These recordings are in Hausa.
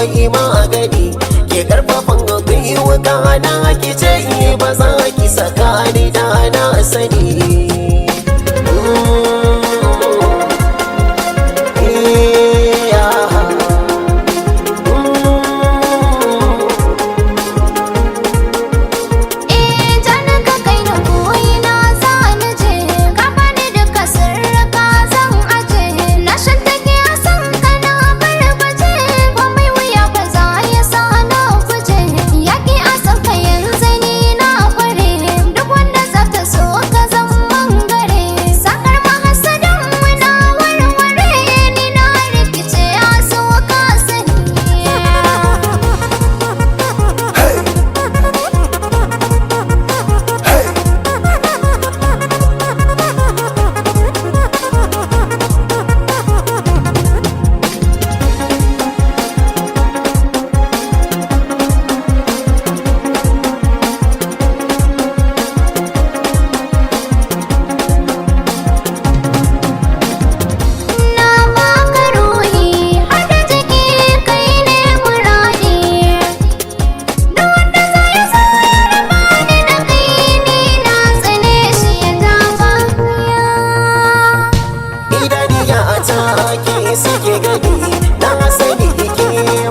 mai magani ke karfafan gwiwa kana ki ce ba za ki saka ni da na sani. Suke gani na sani ke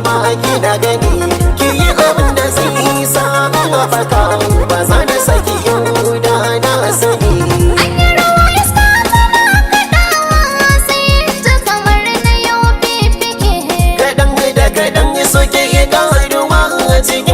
ma kina gani ki yi abin da zai samu mafaka ba za na saki yau da na sani. An yi rawa iska tana kaɗawa sai ta kamar na yau fifike. Kaɗan da kaɗan suke ƙaruwa a cikin